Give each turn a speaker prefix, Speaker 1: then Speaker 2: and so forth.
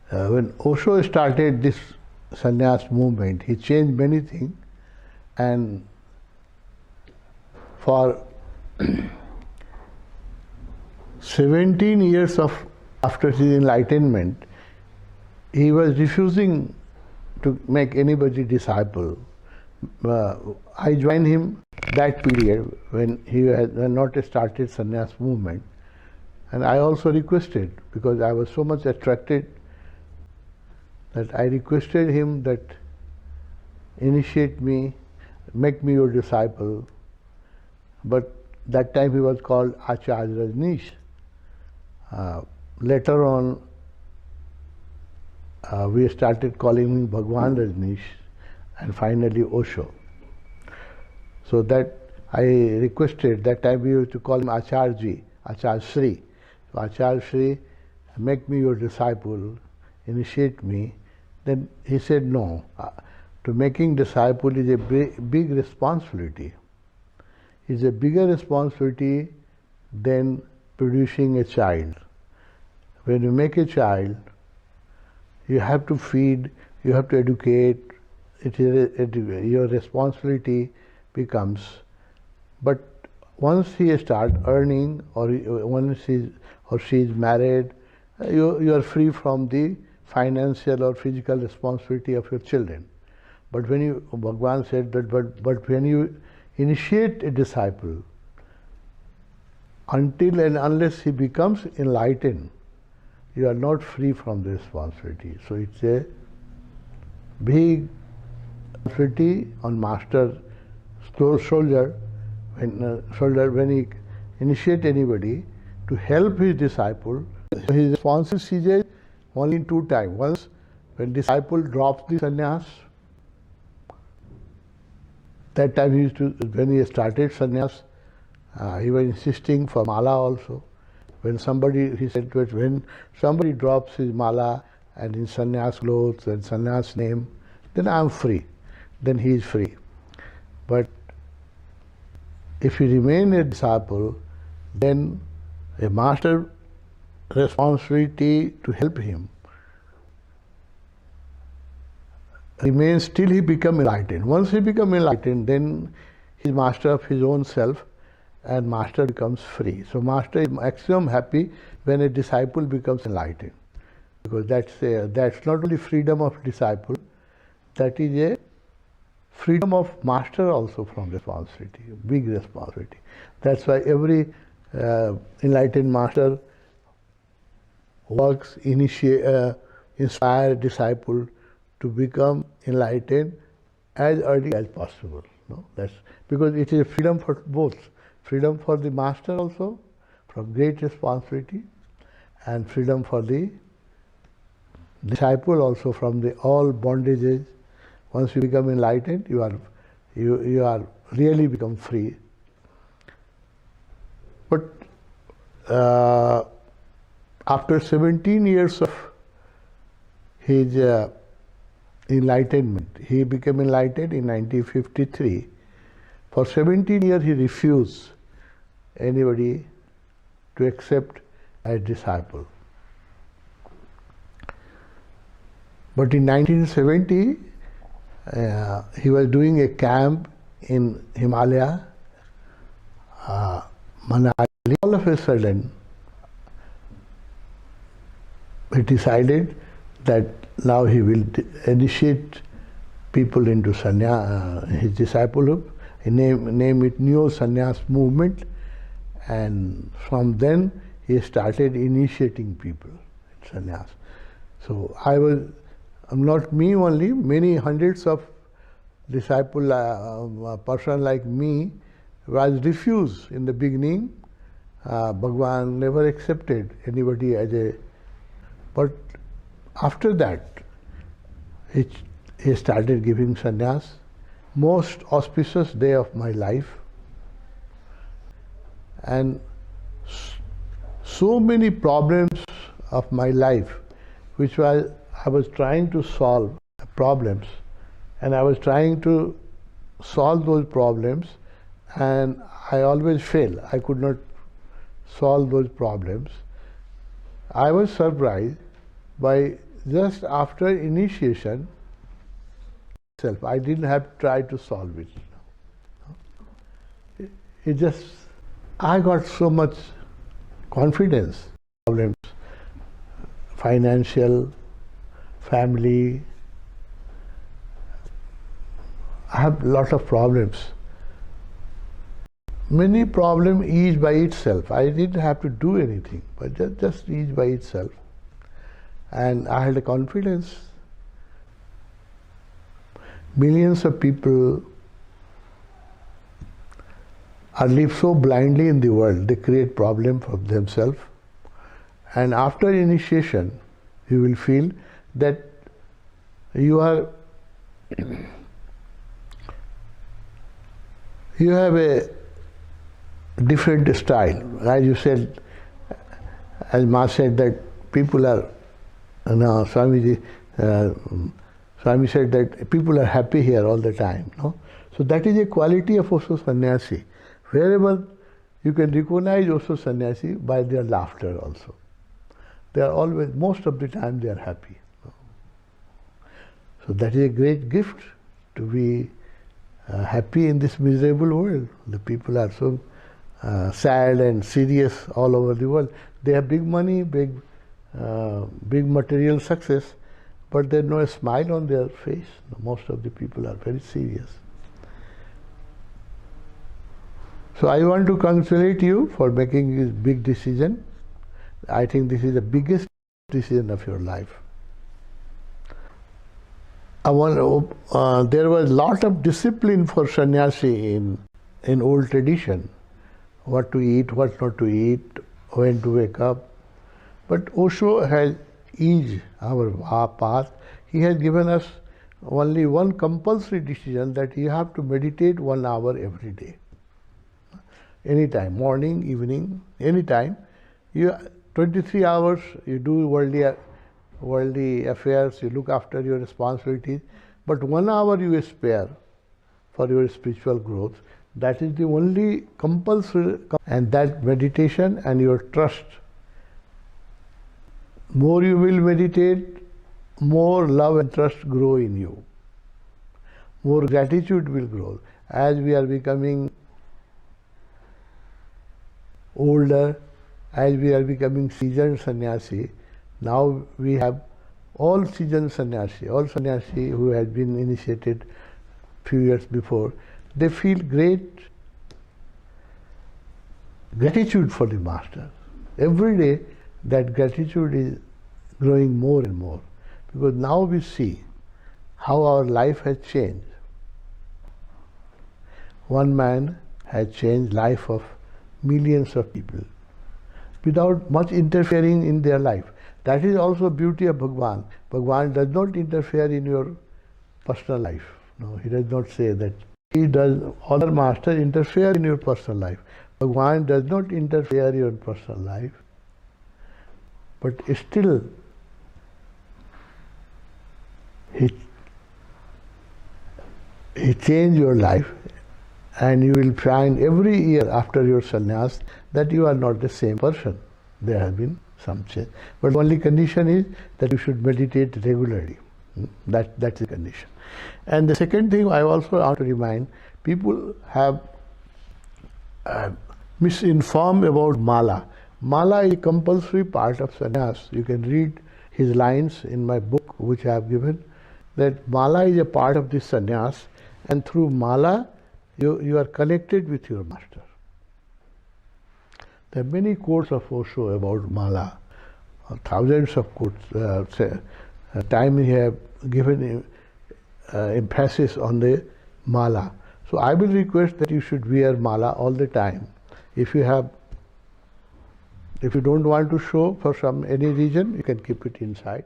Speaker 1: When Osho started this sannyas movement, he changed many things, and for 17 years after his enlightenment, he was refusing to make anybody disciple. I joined him that period when he had not started sannyas movement, and I also requested, because I was so much attracted, that I requested him that initiate me, make me your disciple. But that time he was called Acharya Rajneesh. Later on, we started calling him Bhagwan Rajneesh, and finally Osho. So that I requested, that time we used to call him Acharji, Acharya Sri. So Acharya Sri, make me your disciple, initiate me. Then he said no. To making disciple is a big responsibility. It's a bigger responsibility than producing a child. When you make a child, you have to feed, you have to educate, your responsibility becomes. But once he starts earning, or once he or she is married, you are free from the financial or physical responsibility of your children. But when you, Bhagwan said that, but when you initiate a disciple, until and unless he becomes enlightened, you are not free from the responsibility. So it's a big responsibility on master soldier when he initiate anybody to help his disciple. His responsibility is only two times. Once when disciple drops the sannyas, that time he used to, when he started sannyas, he was insisting for mala also. When somebody, he said to it, when somebody drops his mala and his sannyas clothes and sannyas name, then I am free. Then he is free. But if you remain a disciple, then a master responsibility to help him remains till he become enlightened. Once he become enlightened, then he is master of his own self, and master becomes free. So master is maximum happy when a disciple becomes enlightened, because that's not only freedom of disciple, that is a freedom of master also from responsibility, big responsibility. That's why every enlightened master works, inspire disciple to become enlightened as early as possible. No? That's because it is a freedom for both. Freedom for the master also from great responsibility, and freedom for the disciple also from the all bondages. Once you become enlightened, you are really become free. But after 17 years of his enlightenment, he became enlightened in 1953. For 17 years he refused anybody to accept as disciple. But in 1970, he was doing a camp in Himalaya, Manali. All of a sudden, he decided that now he will initiate people into his discipleship. He named it Neo Sannyas Movement, and from then he started initiating people in sannyas. So not me only, many hundreds of disciple, a person like me was refused in the beginning. Bhagwan never accepted anybody as a, but after that he started giving sannyas. Most auspicious day of my life, and so many problems of my life which I was trying to solve problems, and I was trying to solve those problems, and I always fail. I could not solve those problems. I was surprised by just after initiation itself. I didn't have to try to solve it. It just, I got so much confidence. Problems, financial, family. I have a lot of problems. Many problems eased by itself. I didn't have to do anything, but just eased by itself. And I had a confidence. Millions of people are live so blindly in the world, they create problems for themselves. And after initiation, you will feel that you are you have a different style. As you said, as Ma said, that people are, Swami said that people are happy here all the time. No? So that is a quality of Osho Sannyasi. Wherever you can recognize Osho Sannyasi by their laughter also. They are always, most of the time they are happy. So that is a great gift, to be happy in this miserable world. The people are so sad and serious all over the world. They have big money, big material success, but there's no smile on their face. Most of the people are very serious. So I want to congratulate you for making this big decision. I think this is the biggest decision of your life. There was a lot of discipline for sannyasi in old tradition. What to eat, what not to eat, when to wake up. But Osho has eased our path. He has given us only one compulsory decision, that you have to meditate 1 hour every day. Anytime, morning, evening, anytime. 23 hours you do worldly affairs, you look after your responsibilities, but 1 hour you spare for your spiritual growth. That is the only compulsory, and that meditation and your trust. More you will meditate, more love and trust grow in you. More gratitude will grow. As we are becoming older, as we are becoming seasoned sannyasi, now we have all seasoned sannyasi, all sannyasi who had been initiated few years before, they feel great gratitude for the Master. Every day that gratitude is growing more and more, because now we see how our life has changed. One man has changed life of millions of people without much interfering in their life. That is also beauty of Bhagwan. Bhagwan does not interfere in your personal life. No, he does not say that. He does, other masters interfere in your personal life. Bhagwan does not interfere in your personal life, but still he changed your life, and you will find every year after your sannyas that you are not the same person. There has been some change. But the only condition is that you should meditate regularly. That's the condition. And the second thing I also want to remind, people have misinformed about mala. Mala is a compulsory part of sannyas. You can read his lines in my book, which I have given, that mala is a part of this sannyas, and through mala you are connected with your master. There are many quotes of Osho about mala, thousands of quotes. Time he have given emphasis on the mala. So I will request that you should wear mala all the time. If you don't want to show for any reason, you can keep it inside.